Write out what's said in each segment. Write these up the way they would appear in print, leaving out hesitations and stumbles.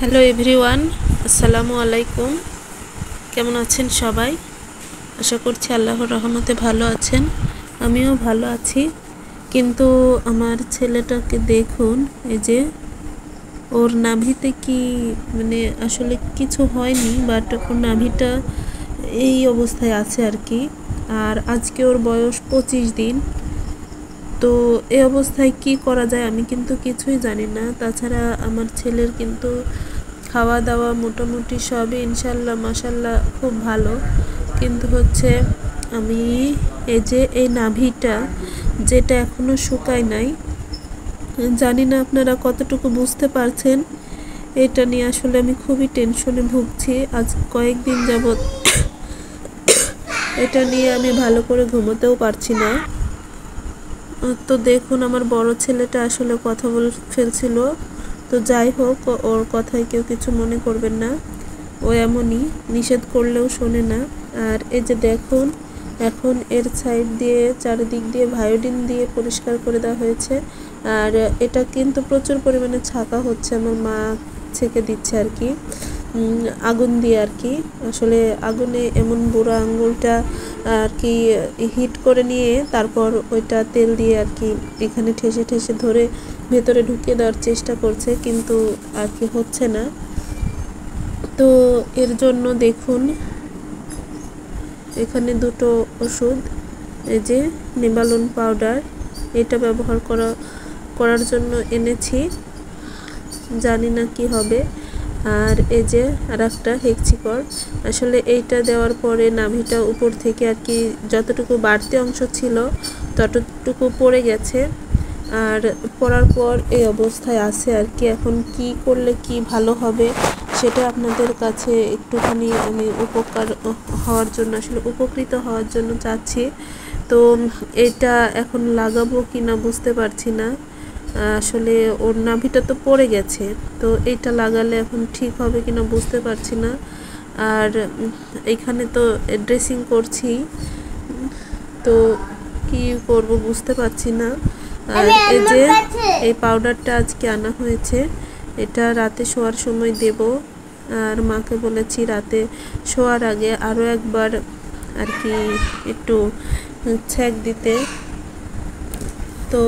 Hello everyone, আসসালামু আলাইকুম। কেমন আছেন সবাই? আশা করছি আল্লাহর রহমতে ভালো আছেন। আমিও ভালো আছি। কিন্তু আমার ছেলেটাকে দেখুন, এই যে ওর নাভিতে কি আসলে কিছু হয়নি, বাট ওর নাভিটা এই অবস্থায় আছে আর কি। আর আজকে ওর বয়স 25 দিন। তো এই অবস্থায় কি করা যায় আমি কিন্তু কিছুই জানি না। তাছাড়া আমার ছেলের কিন্তু খাওয়া দাওয়া মোটামুটি সবই ইনশাল্লাহ মাশাল্লাহ খুব ভালো, কিন্তু হচ্ছে আমি এই নাভিটা যেটা এখনো শুকায় নাই, জানি না আপনারা কতটুকু বুঝতে পারছেন। এটা নিয়ে আসলে আমি খুবই টেনশনে ভুগছি। আজ কয়েকদিন যাবৎ এটা নিয়ে আমি ভালো করে ঘুমোতেও পারছি না। তো দেখুন, আমার বড় ছেলেটা আসলে কথা বলে ফেলছিল। তো যাই হোক, ওর কথায় কেউ কিছু মনে করবেন না। ও এমনই, নিষেধ করলেও শোনে না। আর এই যে দেখুন, এখন এর সাইড দিয়ে চারিদিক দিয়ে ভায়োডিন দিয়ে পরিষ্কার করে দেওয়া হয়েছে। আর এটা কিন্তু প্রচুর পরিমাণে ছাকা হচ্ছে, আমার মা ছেঁকে দিচ্ছে আর কি, আগুন দিয়ে আর কি। আসলে আগুনে এমন বুড়ো আঙুলটা আর কি হিট করে নিয়ে তারপর ওইটা তেল দিয়ে আর কি এখানে ঠেসে ঠেসে ধরে ভেতরে ঢুকিয়ে দেওয়ার চেষ্টা করছে, কিন্তু আর কি হচ্ছে না। তো এর জন্য দেখুন, এখানে দুটো ওষুধ, এই যে নেবালন পাউডার, এটা ব্যবহার করার জন্য এনেছি, জানি না কি হবে। আর এই যে আর একটা হেক্সিকর, আসলে এইটা দেওয়ার পরে নাভিটা উপর থেকে আর কি যতটুকু বাড়তি অংশ ছিল ততটুকু পড়ে গেছে। আর পড়ার পর এই অবস্থায় আছে আর কি। এখন কি করলে কি ভালো হবে সেটা আপনাদের কাছে একটুখানি আমি উপকৃত হওয়ার জন্য চাচ্ছি। তো এটা এখন লাগাবো কি না বুঝতে পারছি না। আসলে ওর নাভিটা তো পড়ে গেছে, তো এইটা লাগালে এখন ঠিক হবে কিনা বুঝতে পারছি না। আর এইখানে তো ড্রেসিং করছি, তো কি করব বুঝতে পারছি না। আর এই যে এই পাউডারটা আজকে আনা হয়েছে, এটা রাতে শোয়ার সময় দেব। আর মাকে বলেছি রাতে শোয়ার আগে আরও একবার আর কি একটু ছ্যাঁক দিতে। তো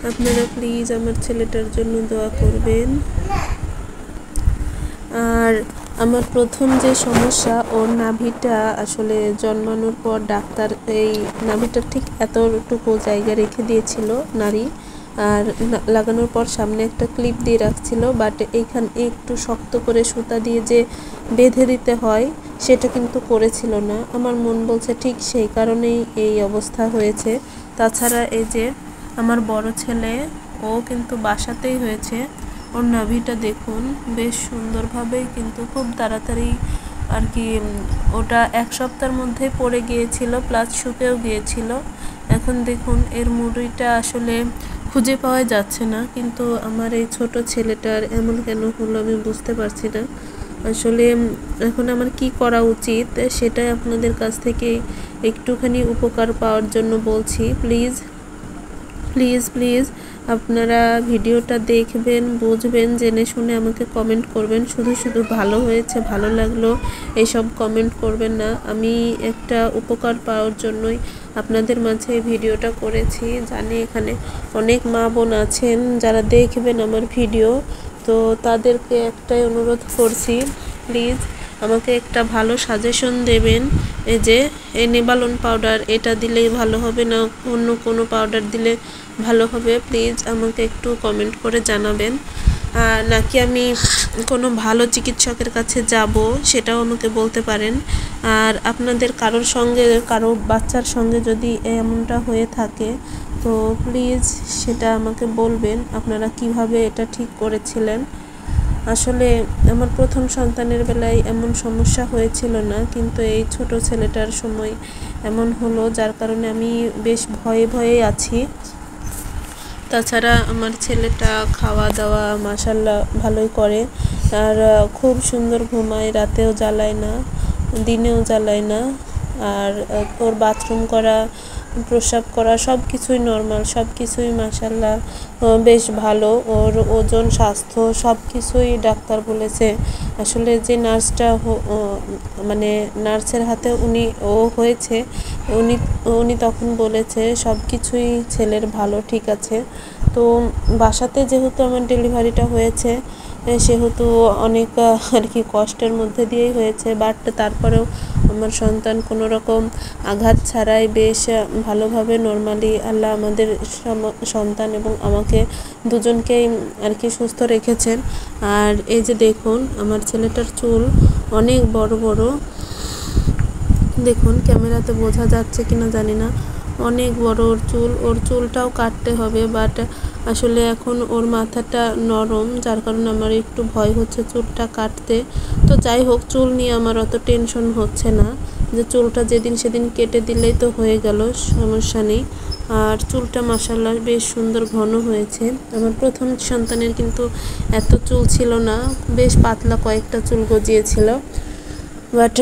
আপনারা প্লিজ আমার ছেলেটার জন্য দোয়া করবেন। আর আমার প্রথম যে সমস্যা, ওর নাভিটা আসলে জন্মানোর পর ডাক্তার এই নাভিটা ঠিক এতটুকু জায়গা রেখে দিয়েছিল নাড়ি, আর লাগানোর পর সামনে একটা ক্লিপ দিয়ে রাখছিল, বাট এইখানে একটু শক্ত করে সুতা দিয়ে যে বেঁধে দিতে হয় সেটা কিন্তু করেছিল না। আমার মন বলছে ঠিক সেই কারণেই এই অবস্থা হয়েছে। তাছাড়া এই যে আমার বড় ছেলে, ও কিন্তু বাসাতেই হয়েছে। ওর নাভিটা দেখুন বেশ সুন্দরভাবেই, কিন্তু খুব তাড়াতাড়ি আর কি ওটা 1 সপ্তাহের মধ্যে পড়ে গিয়েছিল, প্লাস শুকেও গিয়েছিল। এখন দেখুন এর মুড়িটা আসলে খুঁজে পাওয়া যাচ্ছে না, কিন্তু আমার এই ছোট ছেলেটার এমন কেন হলো আমি বুঝতে পারছি না। আসলে এখন আমার কি করা উচিত সেটাই আপনাদের কাছ থেকে একটুখানি উপকার পাওয়ার জন্য বলছি। প্লিজ প্লিজ প্লিজ আপনারা ভিডিওটা দেখবেন, বুঝবেন, জেনে শুনে আমাকে কমেন্ট করবেন। শুধু শুধু ভালো হয়েছে, ভালো লাগলো এইসব কমেন্ট করবেন না। আমি একটা উপকার পাওয়ার জন্যই আপনাদের মাঝে এই ভিডিওটা করেছি। জানি এখানে অনেক মা বোন আছেন যারা দেখবেন আমার ভিডিও, তো তাদেরকে একটাই অনুরোধ করছি, প্লিজ আমাকে একটা ভালো সাজেশন দেবেন। এই যে এই নেবালন পাউডার, এটা দিলেই ভালো হবে না অন্য কোনো পাউডার দিলে ভালো হবে, প্লিজ আমাকে একটু কমেন্ট করে জানাবেন। নাকি আমি কোনো ভালো চিকিৎসকের কাছে যাব সেটাও আমাকে বলতে পারেন। আর আপনাদের কারো বাচ্চার সঙ্গে যদি এমনটা হয়ে থাকে তো প্লিজ সেটা আমাকে বলবেন, আপনারা কিভাবে এটা ঠিক করেছিলেন। আসলে আমার প্রথম সন্তানের বেলায় এমন সমস্যা হয়েছিল না, কিন্তু এই ছোট ছেলেটার সময় এমন হলো, যার কারণে আমি বেশ ভয়ে ভয়ে আছি। তাছাড়া আমার ছেলেটা খাওয়া দাওয়া মাশাল্লাহ ভালোই করে, আর খুব সুন্দর ঘুমায়, রাতেও জ্বালায় না, দিনেও জ্বালায় না। আর ওর বাথরুম করা প্রস্রাব করা সব কিছুই নর্মাল, সব কিছুই মাশাল্লাহ বেশ ভালো। ওর ওজন, স্বাস্থ্য সব কিছুই ডাক্তার বলেছে। আসলে যে নার্সটা মানে নার্সের হাতে ও হয়েছে, উনি উনি তখন বলেছে সব কিছুই ছেলের ভালো, ঠিক আছে। তো বাসাতে যেহেতু আমার ডেলিভারিটা হয়েছে, সেহেতু অনেক আর কি কষ্টের মধ্যে দিয়েই হয়েছে, বাট তারপরেও আমার সন্তান কোনো রকম আঘাত ছাড়াই বেশ ভালোভাবে নর্মালি আল্লাহ আমাদের সন্তান এবং আমাকে দুজনকেই আর কি সুস্থ রেখেছেন। আর এই যে দেখুন আমার ছেলেটার চুল অনেক বড় বড়, দেখুন ক্যামেরাতে বোঝা যাচ্ছে কিনা জানি না, অনেক বড় ওর চুলটাও কাটতে হবে, বাট আসলে এখন ওর মাথাটা নরম, যার কারণে আমার একটু ভয় হচ্ছে চুলটা কাটতে। তো যাই হোক, চুল নিয়ে আমার অত টেনশন হচ্ছে না, যে চুলটা যেদিন সেদিন কেটে দিলেই তো হয়ে গেল, সমস্যা নেই। আর চুলটা মাশাআল্লাহ বেশ সুন্দর ঘন হয়েছে। আমার প্রথম সন্তানের কিন্তু এত চুল ছিল না, বেশ পাতলা কয়েকটা চুল গজিয়েছিল, বাট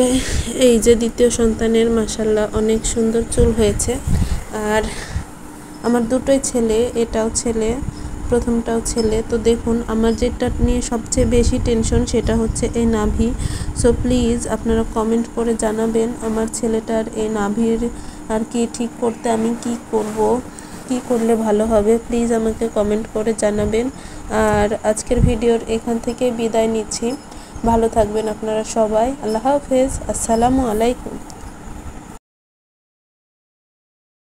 এই যে দ্বিতীয় সন্তানের মাশাআল্লাহ অনেক সুন্দর চুল হয়েছে। আর আমার দুটোই ছেলে, এটাও ছেলে, প্রথমটাও ছেলে। তো দেখুন আমার যেটা নিয়ে সবচেয়ে বেশি টেনশন সেটা হচ্ছে এই নাভি। সো প্লিজ আপনারা কমেন্ট করে জানাবেন আমার ছেলেটার এই নাভির আর কি ঠিক করতে আমি কি করব, কি করলে ভালো হবে, প্লিজ আমাকে কমেন্ট করে জানাবেন। আর আজকের ভিডিওর এখান থেকে বিদায় নিচ্ছি। ভালো থাকবেন আপনারা সবাই। আল্লাহ হাফেজ। আসসালামু আলাইকুম।